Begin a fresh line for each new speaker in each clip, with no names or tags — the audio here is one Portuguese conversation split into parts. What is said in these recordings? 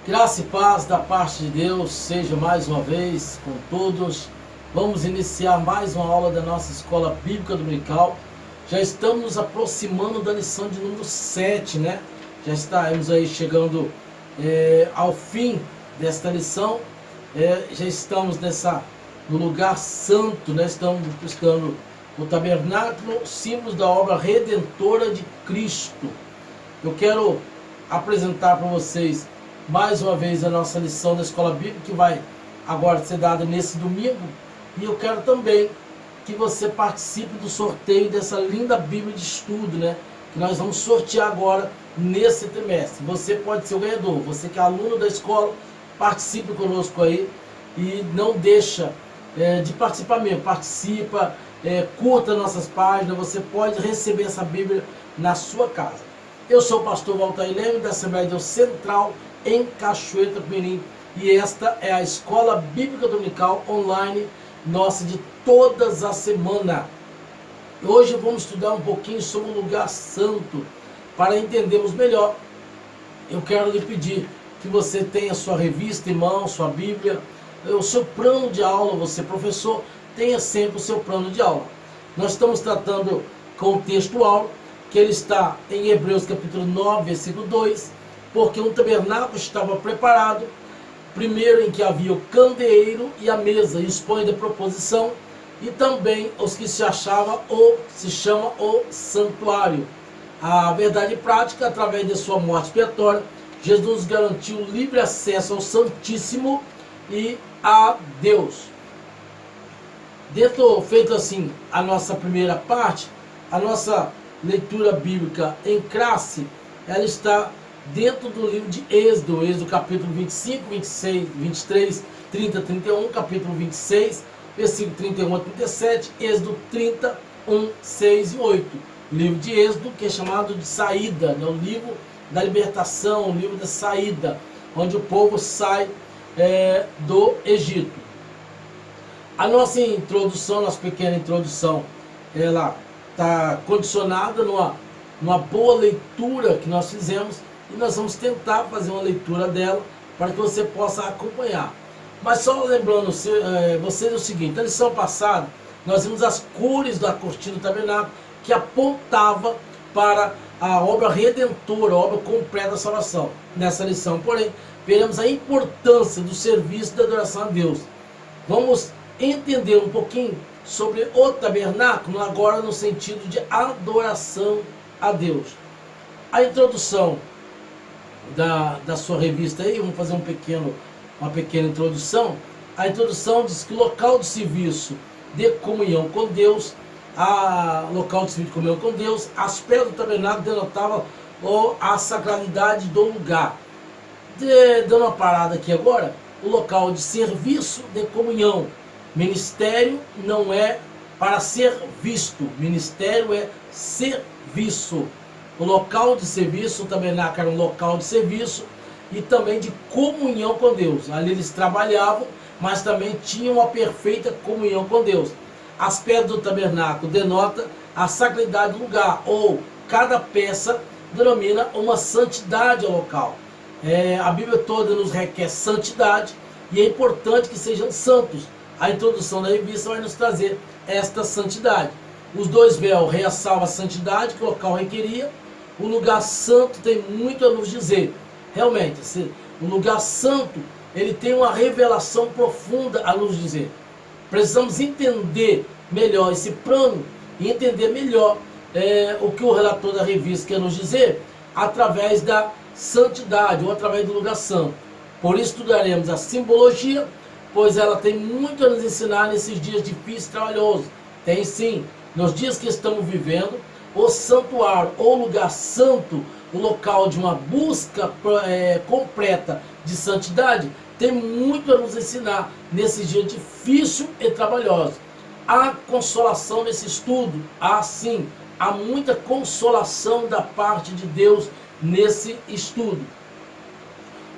Graça e paz da parte de Deus seja mais uma vez com todos. Vamos iniciar mais uma aula da nossa Escola Bíblica Dominical. Já estamos nos aproximando da lição de número 7, né? Já estaremos aí chegando ao fim desta lição. Já estamos no lugar santo, né? Estamos buscando o tabernáculo, símbolos da obra redentora de Cristo. Eu quero apresentar para vocês mais uma vez a nossa lição da Escola Bíblica, que vai agora ser dada nesse domingo. E eu quero também que você participe do sorteio dessa linda Bíblia de estudo, né? Que nós vamos sortear agora nesse trimestre. Você pode ser o ganhador. Você que é aluno da escola, participe conosco aí e não deixa de participar mesmo. Participa, curta nossas páginas. Você pode receber essa Bíblia na sua casa. Eu sou o pastor Walter Leme, da Assembleia de Deus Central, em Cachoeira do Mirim, e esta é a Escola Bíblica Dominical online nossa de todas as semanas. Hoje vamos estudar um pouquinho sobre o lugar santo. Para entendermos melhor, eu quero lhe pedir que você tenha sua revista em mão, sua Bíblia, o seu plano de aula. Você, professor, tenha sempre o seu plano de aula. Nós estamos tratando com o texto áureo, que ele está em Hebreus capítulo 9, versículo 2, porque um tabernáculo estava preparado, primeiro em que havia o candeeiro e a mesa, e expõe da proposição, e também os que se achava ou se chama o santuário. A verdade prática, através de sua morte expiatória, Jesus garantiu livre acesso ao Santíssimo e a Deus. Feito assim a nossa primeira parte, a nossa leitura bíblica em classe, ela está dentro do livro de Êxodo capítulo 25, 26, 23, 30, 31, capítulo 26, versículo 31 a 37, Êxodo 30, 1, 6 e 8. O livro de Êxodo, que é chamado de saída, né? O livro da libertação, o livro da saída, onde o povo sai do Egito. A nossa introdução, nossa pequena introdução, ela está condicionada numa boa leitura que nós fizemos, e nós vamos tentar fazer uma leitura dela para que você possa acompanhar. Mas só lembrando vocês o seguinte: na lição passada nós vimos as cores da cortina do tabernáculo, que apontava para a obra redentora, a obra completa da salvação. Nessa lição, porém, veremos a importância do serviço da adoração a Deus. Vamos entender um pouquinho sobre o tabernáculo agora no sentido de adoração a Deus. A introdução da sua revista aí, vamos fazer uma pequena introdução. A introdução diz que o local de serviço de comunhão com Deus, aspecto do tabernáculo denotava a sacralidade do lugar. Dando uma parada aqui agora, o local de serviço de comunhão. Ministério não é para ser visto, ministério é serviço. O local de serviço, o tabernáculo era um local de serviço e também de comunhão com Deus. Ali eles trabalhavam, mas também tinham uma perfeita comunhão com Deus. As pedras do tabernáculo denota a sacralidade do lugar, ou cada peça denomina uma santidade ao local. A Bíblia toda nos requer santidade, e é importante que sejam santos. A introdução da revista vai nos trazer esta santidade. Os dois véus ressalvam a santidade que o local requeria. O lugar santo tem muito a nos dizer. Realmente, o lugar santo, ele tem uma revelação profunda a nos dizer. Precisamos entender melhor esse plano e entender melhor o que o relator da revista quer nos dizer através da santidade ou através do lugar santo. Por isso estudaremos a simbologia, pois ela tem muito a nos ensinar nesses dias difíceis e trabalhosos. Tem sim, nos dias que estamos vivendo, o santuário ou lugar santo, o local de uma busca completa de santidade, tem muito a nos ensinar nesses dias difíceis e trabalhosos. Há consolação nesse estudo, há muita consolação da parte de Deus nesse estudo.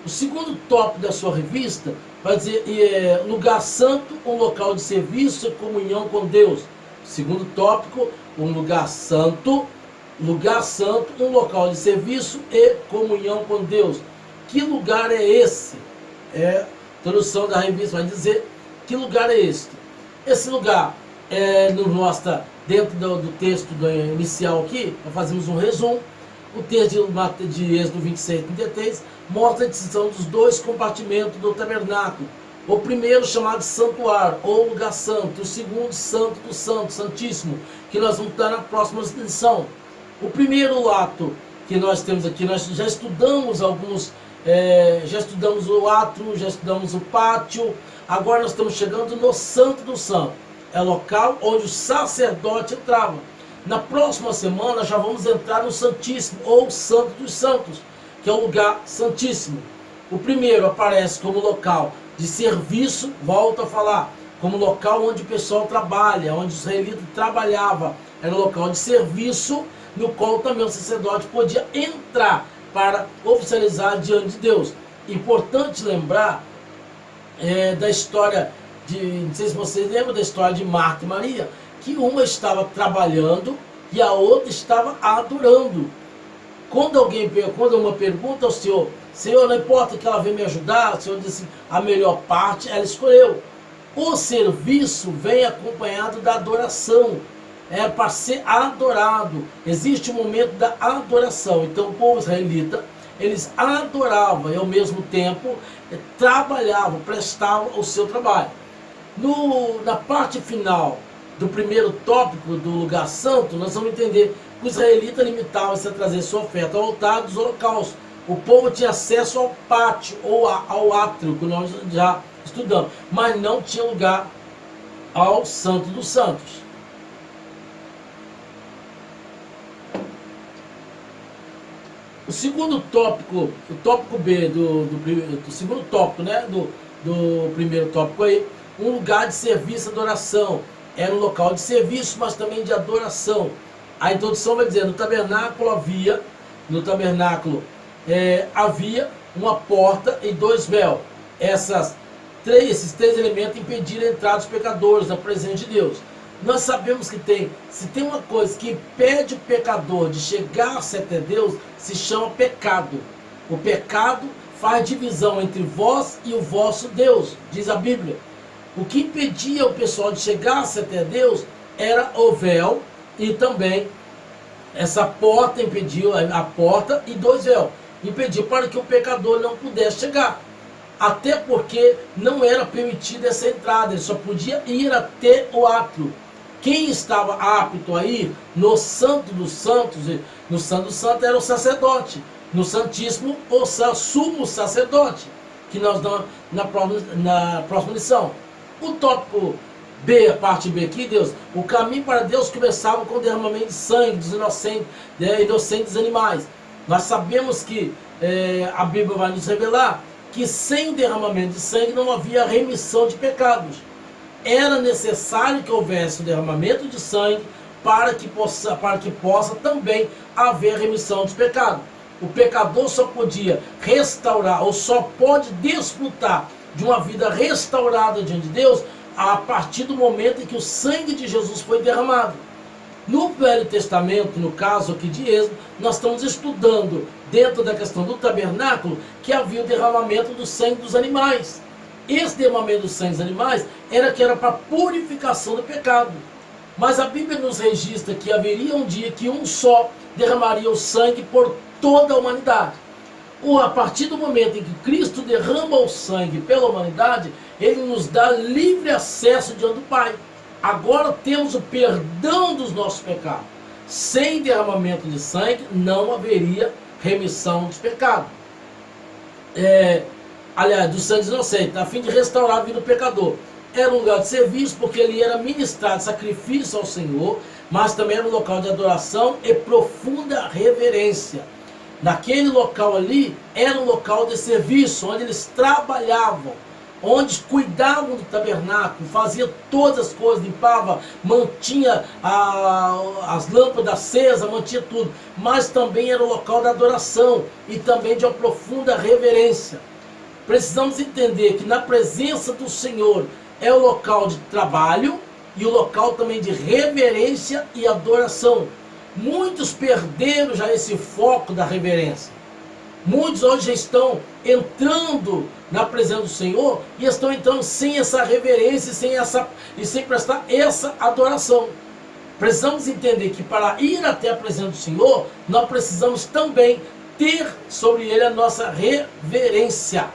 O segundo tópico da sua revista vai dizer lugar santo, um local de serviço e comunhão com Deus. Segundo tópico, um lugar santo, um local de serviço e comunhão com Deus. que lugar é esse? A tradução da revista vai dizer que lugar é este. Esse lugar nos mostra, dentro do texto inicial aqui, nós fazemos um resumo. O texto de Êxodo 26, 33 mostra a distinção dos dois compartimentos do tabernáculo. O primeiro chamado santuário, ou lugar santo. O segundo, santo do santo, santíssimo, que nós vamos dar na próxima lição. O primeiro ato que nós temos aqui, nós já estudamos já estudamos o átrio, já estudamos o pátio. Agora nós estamos chegando no santo do santo. É o local onde o sacerdote entrava. Na próxima semana já vamos entrar no Santíssimo, ou Santo dos Santos, que é o lugar santíssimo. O primeiro aparece como local de serviço, volto a falar, como local onde o pessoal trabalha, onde o israelita trabalhava. Era um local de serviço, no qual também o sacerdote podia entrar para oficializar diante de Deus. Importante lembrar da história não sei se vocês lembram da história de Marta e Maria, que uma estava trabalhando e a outra estava adorando. Quando uma pergunta ao Senhor, Senhor, não importa que ela venha me ajudar, o Senhor disse, a melhor parte ela escolheu. O serviço vem acompanhado da adoração. É para ser adorado. Existe um momento da adoração. Então o povo israelita, eles adoravam e ao mesmo tempo trabalhavam, prestavam o seu trabalho. Na parte final do primeiro tópico do lugar santo, nós vamos entender que o israelita limitava-se a trazer sua oferta ao altar dos holocaustos. O povo tinha acesso ao pátio ou ao átrio, que nós já estudamos, mas não tinha lugar ao santo dos santos. O segundo tópico, o tópico B do segundo tópico, né, do primeiro tópico aí, um lugar de serviço e adoração. Era um local de serviço, mas também de adoração. A introdução vai dizer, no tabernáculo havia uma porta e 2 véus. Esses três elementos impediram a entrada dos pecadores na presença de Deus. Nós sabemos que se tem uma coisa que impede o pecador de chegar-se até Deus, se chama pecado. O pecado faz divisão entre vós e o vosso Deus, diz a Bíblia. O que impedia o pessoal de chegar-se até Deus era o véu, e também essa porta impediu, a porta e 2 véus, impediu para que o pecador não pudesse chegar. Até porque não era permitida essa entrada, ele só podia ir até o átrio. Quem estava apto a ir no Santo dos Santos, no Santo dos Santos era o sacerdote, no Santíssimo o sumo sacerdote, que nós damos na próxima lição. O tópico B, a parte B aqui, Deus, o caminho para Deus começava com o derramamento de sangue dos inocentes animais. Nós sabemos que a Bíblia vai nos revelar que sem o derramamento de sangue não havia remissão de pecados. Era necessário que houvesse o derramamento de sangue para que possa também haver remissão dos pecados. O pecador só podia restaurar, ou só pode desfrutar de uma vida restaurada diante de Deus a partir do momento em que o sangue de Jesus foi derramado. No Velho Testamento, no caso aqui de Êxodo, nós estamos estudando dentro da questão do tabernáculo que havia o derramamento do sangue dos animais. Esse derramamento do sangue dos animais era para purificação do pecado. Mas a Bíblia nos registra que haveria um dia que um só derramaria o sangue por toda a humanidade. A partir do momento em que Cristo derrama o sangue pela humanidade, Ele nos dá livre acesso diante do Pai. Agora temos o perdão dos nossos pecados. Sem derramamento de sangue não haveria remissão dos pecados. Aliás, dos sangues inocentes, a fim de restaurar a vida do pecador. Era um lugar de serviço, porque ele era ministrado sacrifício ao Senhor, mas também era um local de adoração e profunda reverência. Naquele local ali, era um local de serviço, onde eles trabalhavam, onde cuidavam do tabernáculo, faziam todas as coisas, limpava, mantinha as lâmpadas acesas, mantinha tudo. Mas também era o local da adoração e também de uma profunda reverência. Precisamos entender que na presença do Senhor é o local de trabalho e o local também de reverência e adoração. Muitos perderam já esse foco da reverência. Muitos hoje já estão entrando na presença do Senhor e estão entrando sem essa reverência e sem prestar essa adoração. Precisamos entender que para ir até a presença do Senhor, nós precisamos também ter sobre ele a nossa reverência.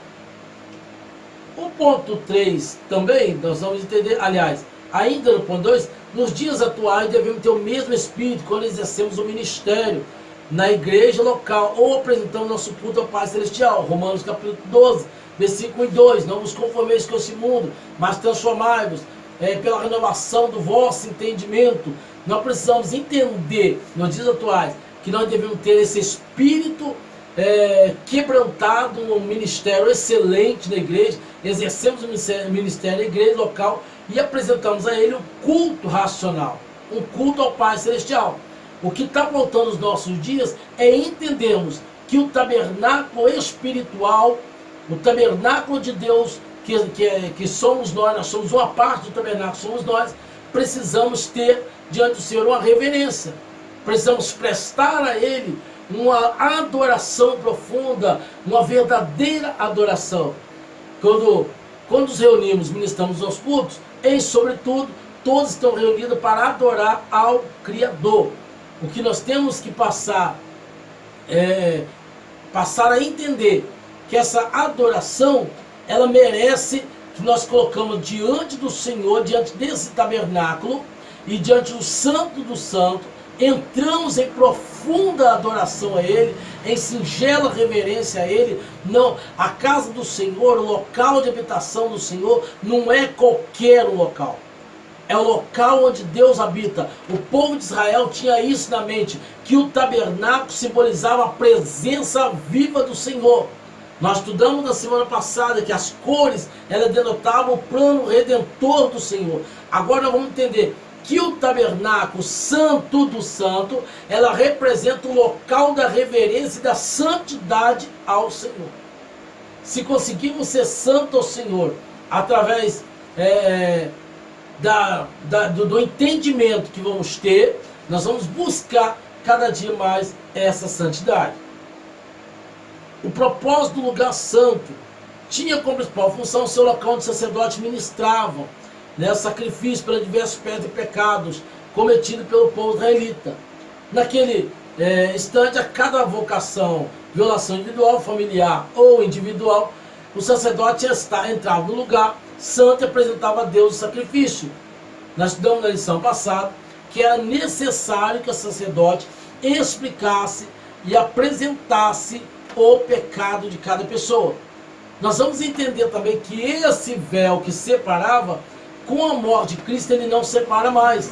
O ponto 3 também, nós vamos entender, aliás, ainda no ponto 2, nos dias atuais devemos ter o mesmo espírito quando exercemos o ministério na igreja local ou apresentamos nosso culto ao Pai Celestial. Romanos capítulo 12, versículo 2, não vos conformeis com esse mundo, mas transformai-vos pela renovação do vosso entendimento. Nós precisamos entender, nos dias atuais, que nós devemos ter esse espírito quebrantado, um ministério excelente na igreja, exercemos o ministério na igreja local e apresentamos a ele um culto racional, um culto ao Pai Celestial. O que está faltando nos nossos dias é entendermos que o tabernáculo espiritual, o tabernáculo de Deus, que somos nós somos uma parte do tabernáculo, somos nós, precisamos ter diante do Senhor uma reverência, precisamos prestar a Ele uma adoração profunda, uma verdadeira adoração. Quando nos reunimos, ministramos aos cultos, em sobretudo, todos estão reunidos para adorar ao Criador. O que nós temos que passar a entender que essa adoração, ela merece que nós colocamos diante do Senhor, diante desse tabernáculo e diante do Santo do Santo, entramos em profunda adoração a Ele, em singela reverência a Ele. Não, a casa do Senhor, o local de habitação do Senhor, não é qualquer local. É o local onde Deus habita. O povo de Israel tinha isso na mente, que o tabernáculo simbolizava a presença viva do Senhor. Nós estudamos na semana passada que as cores, elas denotavam o plano redentor do Senhor. Agora nós vamos entender que o tabernáculo santo do santo, ela representa o local da reverência e da santidade ao Senhor. Se conseguirmos ser santo ao Senhor, através do entendimento que vamos ter, nós vamos buscar cada dia mais essa santidade. O propósito do lugar santo tinha como principal função o seu local onde os sacerdotes ministravam sacrifício para diversos pecados cometidos pelo povo israelita. Naquele instante, a cada vocação, violação individual, familiar ou individual, o sacerdote entrava no lugar santo e apresentava a Deus o sacrifício. Nós estudamos na lição passada que era necessário que o sacerdote explicasse e apresentasse o pecado de cada pessoa. Nós vamos entender também que esse véu que separava, com a morte de Cristo, ele não separa mais.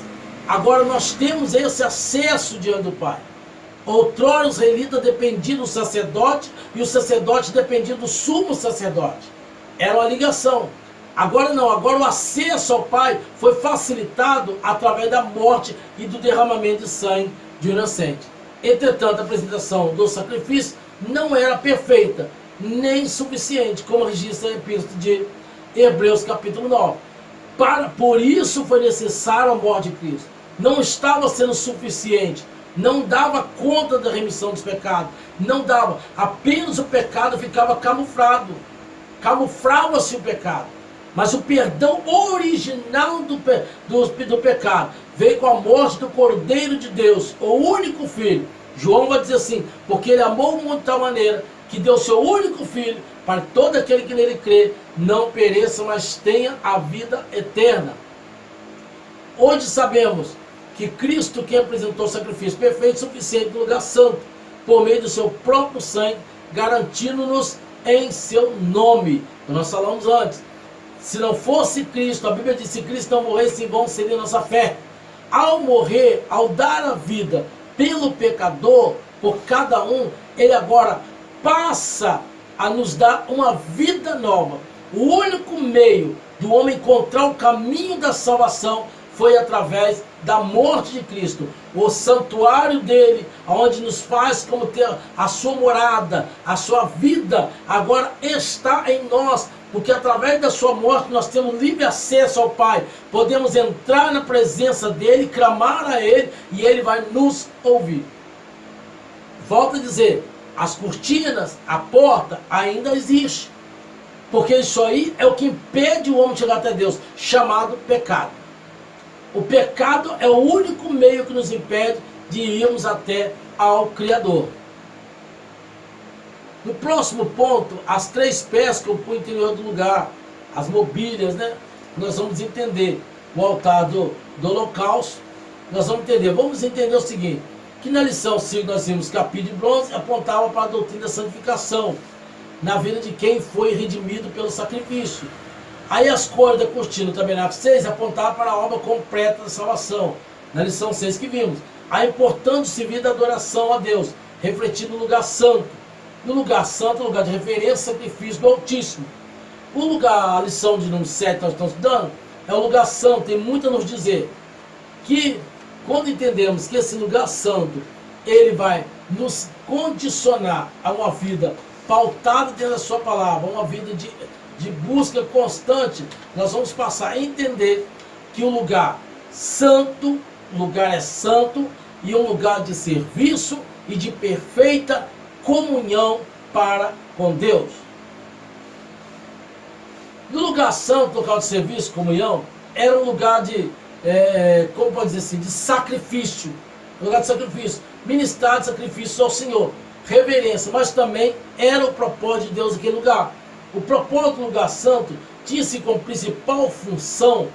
Agora nós temos esse acesso diante do Pai. Outrora os israelitas dependiam do sacerdote e o sacerdote dependia do sumo sacerdote. Era uma ligação. Agora não, agora o acesso ao Pai foi facilitado através da morte e do derramamento de sangue de um inocente. Entretanto, a apresentação do sacrifício não era perfeita, nem suficiente, como registra a epístola de Hebreus capítulo 9. Por isso foi necessário a morte de Cristo. Não estava sendo suficiente, não dava conta da remissão dos pecados, não dava, apenas o pecado ficava camuflado, camuflava-se o pecado, mas o perdão original do pecado veio com a morte do Cordeiro de Deus, o único Filho. João vai dizer assim, porque ele amou o mundo de tal maneira que deu seu único Filho, para que todo aquele que nele crê não pereça, mas tenha a vida eterna. Hoje sabemos que Cristo, que apresentou o sacrifício perfeito e suficiente no lugar santo, por meio do seu próprio sangue, garantindo-nos em seu nome. Nós falamos antes, se não fosse Cristo, a Bíblia diz, se Cristo não morresse, em vão seria nossa fé. Ao morrer, ao dar a vida pelo pecador, por cada um, ele agora passa a nos dar uma vida nova. O único meio do homem encontrar o caminho da salvação foi através da morte de Cristo. O santuário dele, onde nos faz como ter a sua morada, a sua vida, agora está em nós, porque através da sua morte nós temos livre acesso ao Pai. Podemos entrar na presença dele, clamar a ele, e ele vai nos ouvir. Volto a dizer, as cortinas, a porta ainda existe. Porque isso aí é o que impede o homem de chegar até Deus, chamado pecado. O pecado é o único meio que nos impede de irmos até ao Criador. No próximo ponto, as 3 pés que ocupam o interior do lugar, as mobílias, né? Nós vamos entender o altar do holocausto. Nós vamos entender o seguinte, que na lição 5 nós vimos que a pia de bronze apontava para a doutrina da santificação, na vida de quem foi redimido pelo sacrifício. Aí as cores da cortina do tabernáculo 6 apontavam para a obra completa da salvação, na lição 6 que vimos. A importante servir da adoração a Deus, refletido no lugar santo. No lugar santo, lugar de referência, sacrifício do Altíssimo. O lugar, a lição de número 7 que nós estamos estudando, é o lugar santo. Tem muito a nos dizer que, quando entendemos que esse lugar santo, ele vai nos condicionar a uma vida pautada dentro da sua palavra, uma vida de busca constante, nós vamos passar a entender que o lugar santo, o lugar é santo, e um lugar de serviço e de perfeita comunhão para com Deus. No lugar santo, local de serviço, comunhão, era um lugar de, como pode dizer assim, de sacrifício, lugar de sacrifício, ministrar de sacrifício ao Senhor, reverência, mas também era o propósito de Deus naquele lugar. O propósito do lugar santo tinha-se como principal função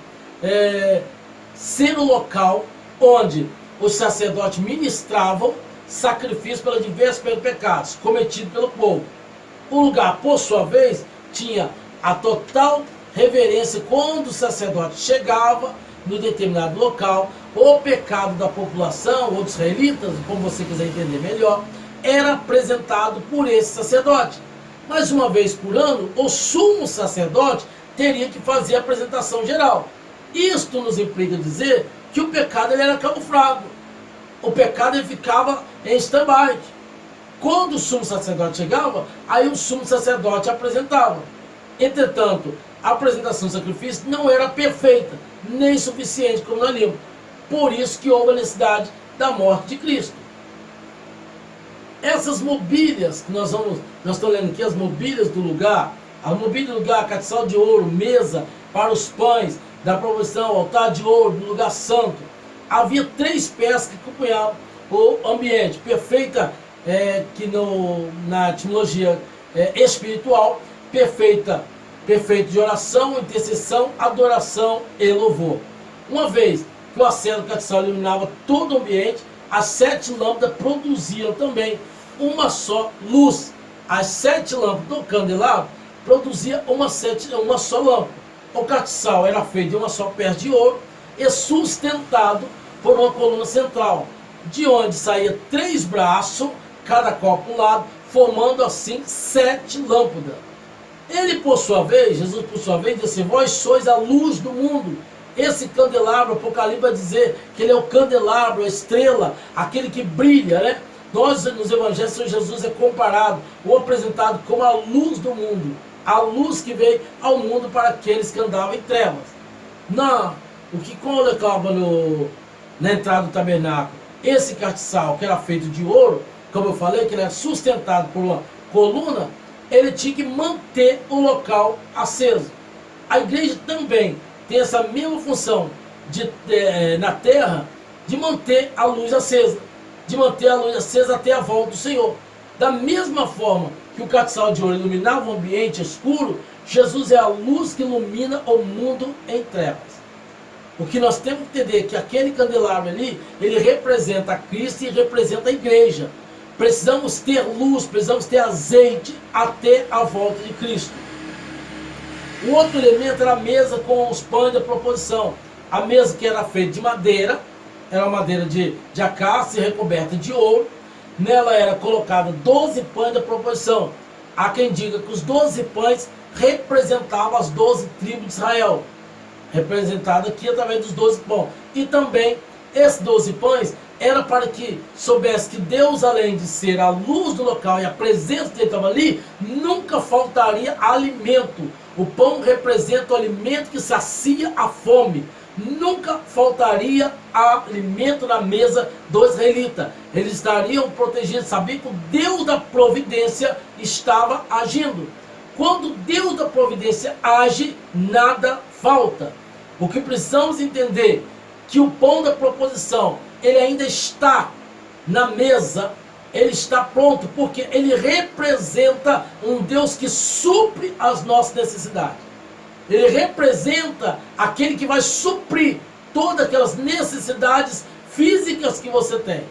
ser o local onde os sacerdotes ministravam sacrifício pelos diversos pecados cometidos pelo povo. O lugar, por sua vez, tinha a total reverência quando o sacerdote chegava no determinado local, o pecado da população, ou dos israelitas, como você quiser entender melhor, era apresentado por esse sacerdote. Mas uma vez por ano, o sumo sacerdote teria que fazer a apresentação geral. Isto nos implica dizer que o pecado ele era camuflado. O pecado ele ficava em stand-by. Quando o sumo sacerdote chegava, aí o sumo sacerdote apresentava. Entretanto, a apresentação do sacrifício não era perfeita, nem suficiente, como nós lemos. Por isso que houve a necessidade da morte de Cristo. Essas mobílias que nós estamos lendo aqui, as mobílias do lugar, a mobília do lugar, castiçal de ouro, mesa para os pães, da provisão, altar de ouro, do lugar santo. Havia 3 peças que acompanhavam o ambiente, perfeita, que na etimologia espiritual, perfeito de oração, intercessão, adoração e louvor. Uma vez que o aceno do castiçal iluminava todo o ambiente, as 7 lâmpadas produziam também uma só luz. As 7 lâmpadas do candelabro produziam uma só lâmpada. O castiçal era feito de uma só peça de ouro e sustentado por uma coluna central, de onde saía 3 braços, cada qual para um lado, formando assim 7 lâmpadas. Ele, por sua vez, Jesus, por sua vez, disse: vós sois a luz do mundo. Esse candelabro, Apocalipse vai dizer que ele é o candelabro, a estrela, aquele que brilha, né? Nós, nos evangelhos, Jesus é comparado ou apresentado como a luz do mundo, a luz que veio ao mundo para aqueles que andavam em trevas. O que colocava na entrada do tabernáculo, esse castiçal, que era feito de ouro, como eu falei, que ele era sustentado por uma coluna, ele tinha que manter o local aceso. A igreja também tem essa mesma função na terra, de manter a luz acesa, até a volta do Senhor. Da mesma forma que o castiçal de ouro iluminava o ambiente escuro, Jesus é a luz que ilumina o mundo em trevas. O que nós temos que entender é que aquele candelabro ali, ele representa a Cristo e representa a igreja. Precisamos ter luz, precisamos ter azeite até a volta de Cristo. O outro elemento era a mesa com os pães da proposição. A mesa que era feita de madeira, era uma madeira de acácia recoberta de ouro. Nela era colocada 12 pães da proposição. Há quem diga que os 12 pães representavam as 12 tribos de Israel. Representado aqui através dos 12 pães. E também, esses 12 pães era para que soubesse que Deus, além de ser a luz do local e a presença dele estava ali, nunca faltaria alimento. O pão representa o alimento que sacia a fome. nunca faltaria alimento na mesa do israelita. Eles estariam protegidos, sabiam que o Deus da providência estava agindo. Quando Deus da providência age, nada falta. O que precisamos entender que o pão da proposição, ele ainda está na mesa, ele está pronto, porque ele representa um Deus que supre as nossas necessidades. Ele representa aquele que vai suprir todas aquelas necessidades físicas que você tem.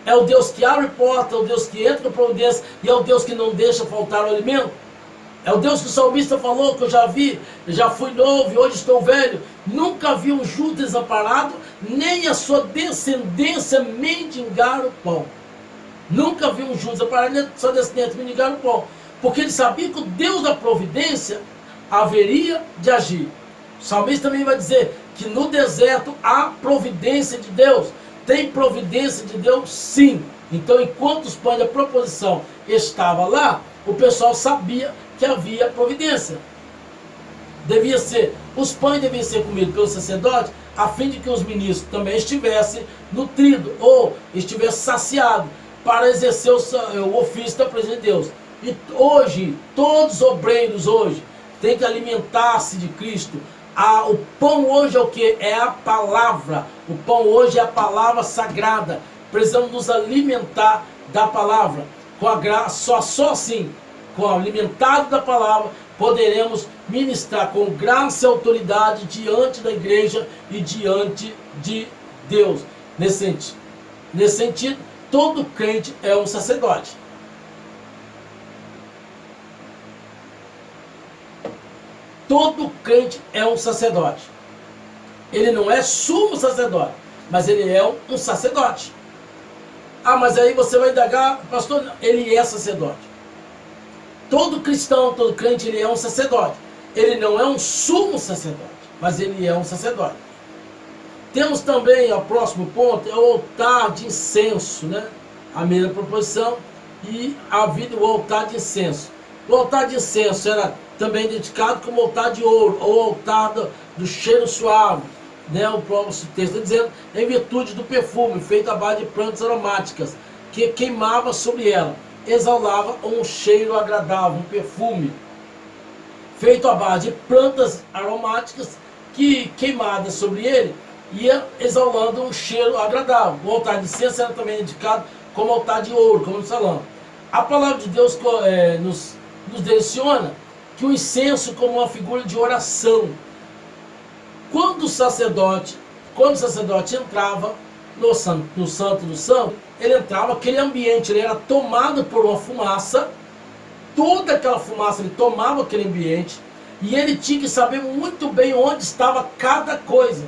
É o Deus que abre porta, é o Deus que entra com providência e é o Deus que não deixa faltar o alimento. É o Deus que o salmista falou, que eu já vi, já fui novo e hoje estou velho. Nunca vi um justo desamparado, nem a sua descendência mendigar o pão. Nunca vi um justo desamparado, nem a sua descendência mendigar o pão. Porque ele sabia que o Deus da providência haveria de agir. O salmista também vai dizer que no deserto há providência de Deus. Tem providência de Deus? Sim. Então, enquanto os pães da proposição estavam lá, o pessoal sabia que havia providência. Os pães deviam ser comidos pelo sacerdote, a fim de que os ministros também estivessem nutridos ou estivessem saciados para exercer o ofício da presença de Deus. E hoje, todos os obreiros hoje têm que alimentar-se de Cristo. O pão hoje é o que? É a palavra. O pão hoje é a palavra sagrada. Precisamos nos alimentar da palavra. Com a graça, só assim, com o alimentado da palavra, poderemos ministrar com graça e autoridade diante da igreja e diante de Deus. Nesse sentido, todo crente é um sacerdote. Todo crente é um sacerdote. Ele não é sumo sacerdote, mas ele é um sacerdote. Ah, mas aí você vai indagar, pastor, ele é sacerdote. Todo cristão, todo crente, ele é um sacerdote. Ele não é um sumo sacerdote, mas ele é um sacerdote. Temos também, o próximo ponto, é o altar de incenso, né? A mesma proposição, e havia o altar de incenso. O altar de incenso era também dedicado como altar de ouro, ou altar do cheiro suave, né? O próprio texto está dizendo, em virtude do perfume, feito à base de plantas aromáticas, que queimava sobre ela, exalava um cheiro agradável, um perfume, feito à base de plantas aromáticas, que queimadas sobre ele, ia exalando um cheiro agradável. O altar de incenso era também dedicado como altar de ouro, como nós falamos. A palavra de Deus nos direciona que o incenso como uma figura de oração. Quando o sacerdote entrava no santo dos santos, ele entrava, aquele ambiente, ele era tomado por uma fumaça, toda aquela fumaça, ele tomava aquele ambiente, e ele tinha que saber muito bem onde estava cada coisa.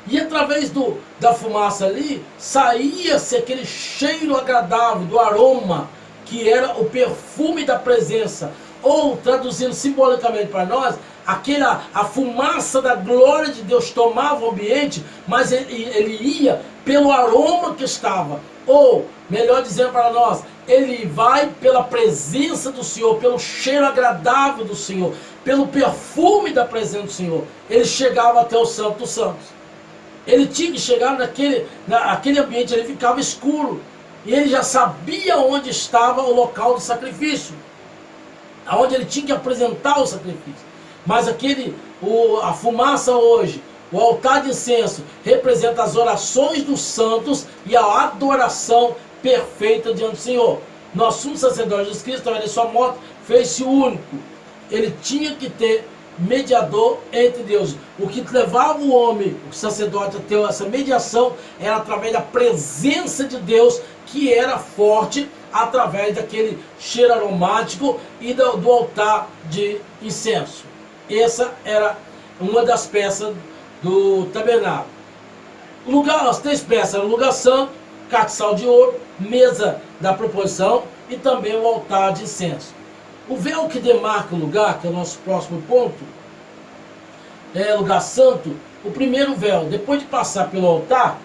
E através da fumaça ali, saía-se aquele cheiro agradável, do aroma, que era o perfume da presença. Ou, traduzindo simbolicamente para nós, a fumaça da glória de Deus tomava o ambiente, mas ele ia pelo aroma que estava. Ou, melhor dizendo para nós, ele vai pela presença do Senhor, pelo cheiro agradável do Senhor, pelo perfume da presença do Senhor. Ele chegava até o Santo dos Santos. Ele tinha que chegar naquele ambiente, ele ficava escuro. E ele já sabia onde estava o local do sacrifício, aonde ele tinha que apresentar o sacrifício. Mas a fumaça hoje, o altar de incenso, representa as orações dos santos e a adoração perfeita diante do Senhor. Nosso sumo sacerdote Jesus Cristo, através de sua morte, fez-se único. Ele tinha que ter mediador entre Deus. O que levava o homem, o sacerdote, a ter essa mediação era através da presença de Deus, que era forte, através daquele cheiro aromático e do altar de incenso. Essa era uma das peças do tabernáculo. As 3 peças eram o lugar santo, castiçal de ouro, mesa da proposição e também o altar de incenso. O véu que demarca o lugar, que é o nosso próximo ponto, é lugar santo. O primeiro véu, depois de passar pelo altar,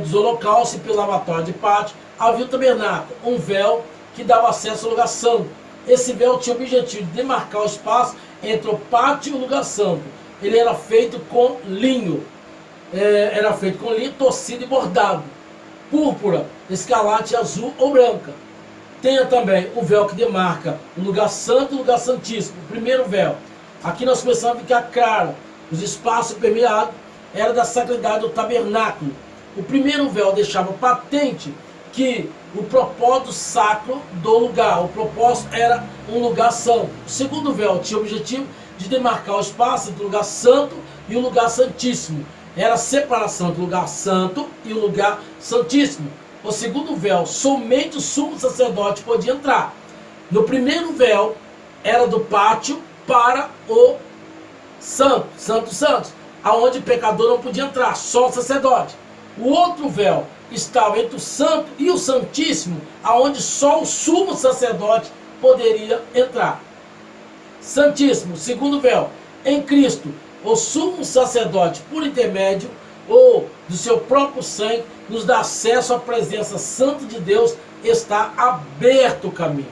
dos holocaustos e pelo lavatório de pátio, havia o tabernáculo, um véu que dava acesso ao lugar santo. Esse véu tinha o objetivo de demarcar o espaço entre o pátio e o lugar santo. ele era feito com linho. Era feito com linho torcido e bordado. Púrpura, escarlate, azul ou branca. Tenha também o véu que demarca o lugar santo e o lugar santíssimo. O primeiro véu. Aqui nós começamos a ficar claro. Os espaços permeados era da sacralidade do tabernáculo. O primeiro véu deixava patente que o propósito sacro do lugar. O propósito era um lugar santo. O segundo véu tinha o objetivo de demarcar o espaço entre o lugar santo e o lugar santíssimo. Era a separação do lugar santo e o lugar santíssimo. O segundo véu, somente o sumo sacerdote podia entrar. No primeiro véu, era do pátio para o santo, santo, santos, aonde o pecador não podia entrar, só o sacerdote. O outro véu estava entre o santo e o santíssimo, aonde só o sumo sacerdote poderia entrar. Santíssimo, segundo véu, em Cristo, o sumo sacerdote, por intermédio ou do seu próprio sangue, nos dá acesso à presença santa de Deus. Está aberto o caminho.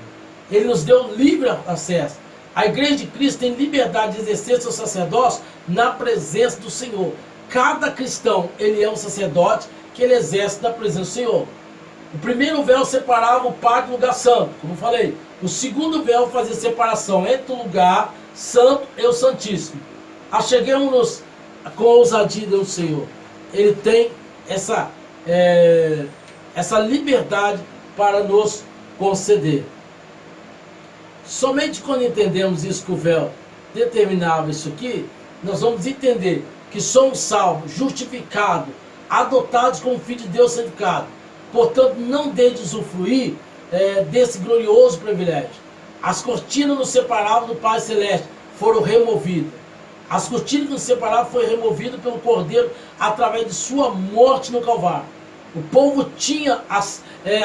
Ele nos deu livre acesso. A igreja de Cristo tem liberdade de exercer seu sacerdócio na presença do Senhor. Cada cristão, ele é um sacerdote que ele exerce na presença do Senhor. O primeiro véu separava o pátio do lugar santo, como eu falei. O segundo véu fazia separação entre o lugar santo e o santíssimo. Acheguemos-nos com ousadia do Senhor. Ele tem essa liberdade para nos conceder. Somente quando entendemos isso, que o véu determinava isso aqui, nós vamos entender que somos salvos, justificados, adotados como filho de Deus santificado. Portanto, não deixe de usufruir desse glorioso privilégio. As cortinas nos separavam do Pai Celeste foram removidas. As cortinas que nos separavam foram removidas pelo Cordeiro através de sua morte no Calvário. O povo tinha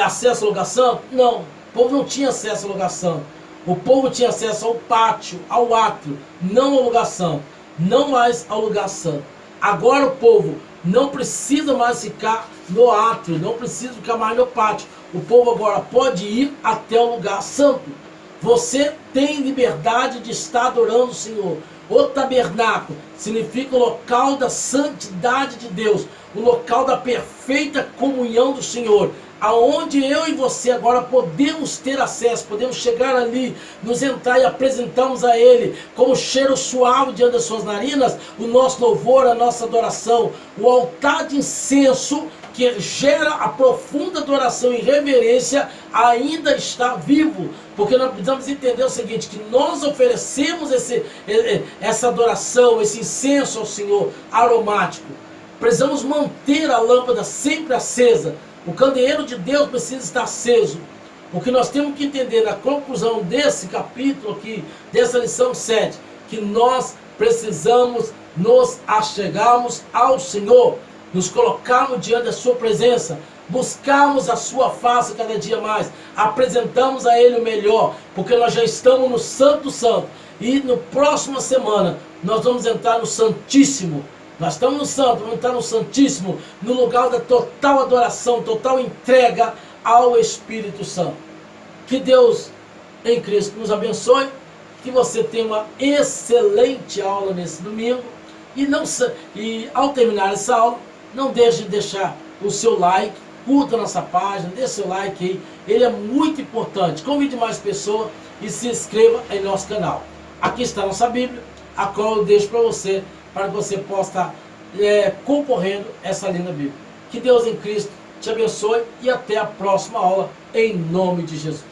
acesso ao lugar santo? Não, o povo não tinha acesso ao lugar santo. O povo tinha acesso ao pátio, ao átrio, não ao lugar santo, não mais ao lugar santo. Agora o povo não precisa mais ficar no átrio, não precisa ficar mais no pátio. O povo agora pode ir até o lugar santo. Você tem liberdade de estar adorando o Senhor. O tabernáculo significa o local da santidade de Deus, o local da perfeita comunhão do Senhor, aonde eu e você agora podemos ter acesso, podemos chegar ali, nos entrar e apresentarmos a Ele como cheiro suave diante das suas narinas, o nosso louvor, a nossa adoração, o altar de incenso que gera a profunda adoração e reverência ainda está vivo, porque nós precisamos entender o seguinte, que nós oferecemos essa adoração, esse incenso ao Senhor aromático. Precisamos manter a lâmpada sempre acesa. O candeeiro de Deus precisa estar aceso. O que nós temos que entender na conclusão desse capítulo aqui, dessa lição 7, que nós precisamos nos achegarmos ao Senhor, nos colocarmos diante da sua presença, buscarmos a sua face cada dia mais, apresentamos a Ele o melhor, porque nós já estamos no Santo Santo, e na próxima semana nós vamos entrar no Santíssimo. Nós estamos no Santo, vamos entrar no Santíssimo, no lugar da total adoração, total entrega ao Espírito Santo. Que Deus em Cristo nos abençoe, que você tenha uma excelente aula nesse domingo, e ao terminar essa aula, não deixe de deixar o seu like, curta a nossa página, dê seu like aí, ele é muito importante. Convide mais pessoas e se inscreva em nosso canal. Aqui está a nossa Bíblia, a qual eu deixo para você que você possa estar concorrendo essa linda Bíblia. Que Deus em Cristo te abençoe e até a próxima aula, em nome de Jesus.